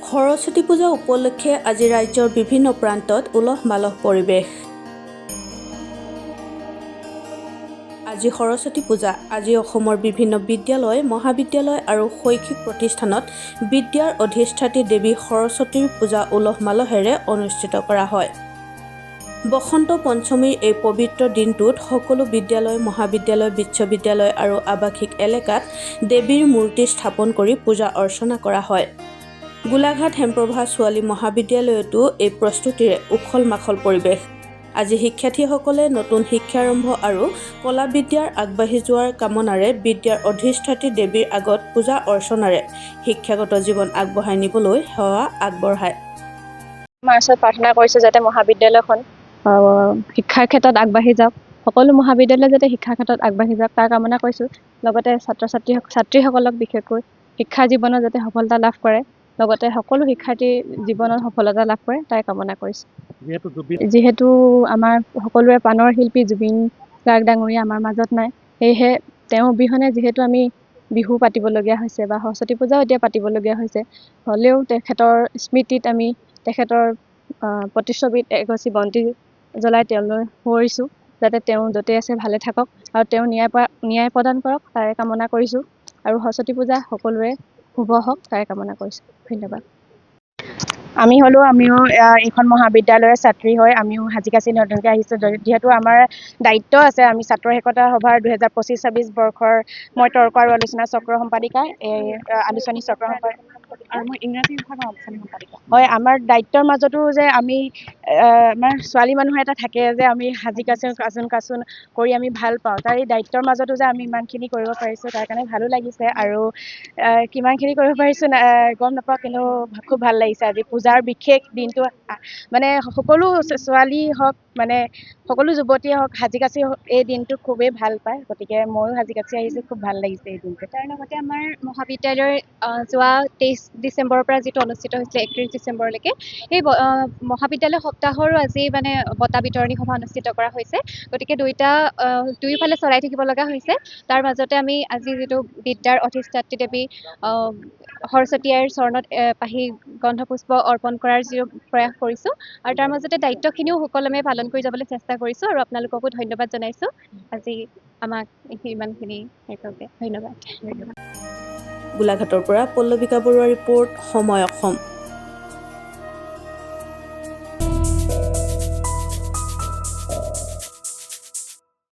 সৰস্বতী পূজা উপলক্ষে আজি ৰাজ্যৰ বিভিন্ন প্ৰান্তত উলহ মালহ পৰিৱেশ। আজি সৰস্বতী পূজা। আজি অসমৰ বিভিন্ন বিদ্যালয়, মহাবিদ্যালয় আৰু শৈক্ষিক প্ৰতিষ্ঠানত বিদ্যাৰ অধিষ্ঠাত্ৰী দেৱী সৰস্বতীৰ পূজা উলহ মালহেৰে অনুষ্ঠিত কৰা হয়। বসন্ত পঞ্চমীৰ এই পবিত্ৰ দিনটোত সকলো বিদ্যালয়, মহাবিদ্যালয়, বিশ্ববিদ্যালয় আৰু আৱাসিক এলেকাত দেৱীৰ মূৰ্তি স্থাপন কৰি পূজা অৰ্চনা কৰা হয়। গোলাঘাট হেমপ্ৰভা ছোৱালী মহাবিদ্যালয়তো এই প্ৰস্তুতিৰে উখল মাখল পৰিৱেশ। আজি শিক্ষাৰ্থীসকলে নতুন শিক্ষাৰম্ভ আৰু কলা বিদ্যাৰ আগবাঢ়ি যোৱাৰ কামনাৰে বিদ্যাৰ অধিষ্ঠাত্ৰী দেৱীৰ আগত পূজা অৰ্চনাৰে শিক্ষাগত জীৱন আগবঢ়াই নিবলৈ সেৱা আগবঢ়ায়। আমাৰ ওচৰত প্ৰাৰ্থনা কৰিছোঁ যাতে মহাবিদ্যালয়খন শিক্ষাৰ ক্ষেত্ৰত আগবাঢ়ি যাওক, সকলো মহাবিদ্যালয় যাতে শিক্ষাৰ ক্ষেত্ৰত আগবাঢ়ি যাওক তাৰ কামনা কৰিছোঁ। লগতে ছাত্ৰীসকলক বিশেষকৈ শিক্ষাৰ জীৱনত যাতে সফলতা লাভ কৰে, লগতে সকলো শিক্ষাৰ্থীৰ জীৱনত সফলতা লাভ কৰে তাই কামনা কৰিছোঁ। যিহেতু আমাৰ সকলোৰে প্ৰাণৰ শিল্পী জুবিন গাৰ্গ ডাঙৰীয়া আমাৰ মাজত নাই, সেয়েহে তেওঁ অবিহনে যিহেতু আমি বিহু পাতিবলগীয়া হৈছে বা সৰস্বতী পূজাও এতিয়া পাতিবলগীয়া হৈছে, হ'লেও তেখেতৰ স্মৃতিত আমি তেখেতৰ প্ৰতিচ্ছবিত এগছি বন্তি জ্বলাই তেওঁলৈ সোঁৱৰিছোঁ যাতে তেওঁ য'তে আছে ভালে থাকক আৰু তেওঁ ন্যায় প্ৰদান কৰক তাৰে কামনা কৰিছোঁ। আৰু সৰস্বতী পূজা সকলোৰে শুভ হওক তাৰে কামনা কৰিছোঁ। ধন্যবাদ। আমিও এইখন মহাবিদ্যালয়ৰ ছাত্ৰী হয় আমিও হাজিকাচি নতুনকৈ আহিছোঁ, যিহেতু আমাৰ দায়িত্ব আছে। আমি ছাত্ৰ একতা সভাৰ 2025-26 বৰ্ষৰ মই তৰ্ক আৰু আলোচনা চক্ৰ সম্পাদিকা, এই আলোচনী চক্ৰ সম্পাদিকা আৰু মই ইংৰাজী বিভাগৰ আলোচনী সম্পাদিকা হয়। আমাৰ দায়িত্বৰ মাজতো যে আমি আমাৰ ছোৱালী মানুহ এটা থাকে যে আমি কাচোন কৰি আমি ভাল পাওঁ, তাৰ এই দায়িত্বৰ মাজতো যে আমি ইমানখিনি কৰিব পাৰিছোঁ তাৰ কাৰণে ভালো লাগিছে। আৰু কিমানখিনি কৰিব পাৰিছোঁ গম নাপাওঁ, কিন্তু খুব ভাল লাগিছে। আজি পূজাৰ বিশেষ দিনটো মানে সকলো ছোৱালী হওক মানে সকলো যুৱতীয়ে হওক সাজিকাচি এই দিনটো খুবেই ভাল পায়, গতিকে ময়ো সাজিকাচি আহিছোঁ, খুব ভাল লাগিছে এই দিনটো। তাৰ লগতে আমাৰ মহাবিদ্যালয়ৰ যোৱা 23 ডিচেম্বৰৰ পৰা যিটো অনুষ্ঠিত হৈছিলে 31 ডিচেম্বৰলৈকে, সেই মহাবিদ্যালয় সপ্তাহৰো আজি মানে বঁটা বিতৰণী সভা অনুষ্ঠিত কৰা হৈছে। গতিকে দুয়োফালে চলাই থাকিব লগা হৈছে। তাৰ মাজতে আমি আজি যিটো বিদ্যাৰ অধিষ্ঠাত্ৰী দেৱী সৰস্বতী আইৰ চৰণত পাহি গন্ধপুষ্প অৰ্পণ কৰাৰ যি প্ৰয়াস কৰিছোঁ, আৰু তাৰ মাজতে দায়িত্বখিনিও সুকলমে পালন কৰি যাবলৈ চেষ্টা কৰিছোঁ। আৰু আপোনালোককো ধন্যবাদ জনাইছোঁ আজি আমাক ইমানখিনি হেৰি ধন্যবাদ। গোলাঘাটৰ পৰা পল্লৱিকা বৰুৱাৰ ৰিপৰ্ট, সময় অসম।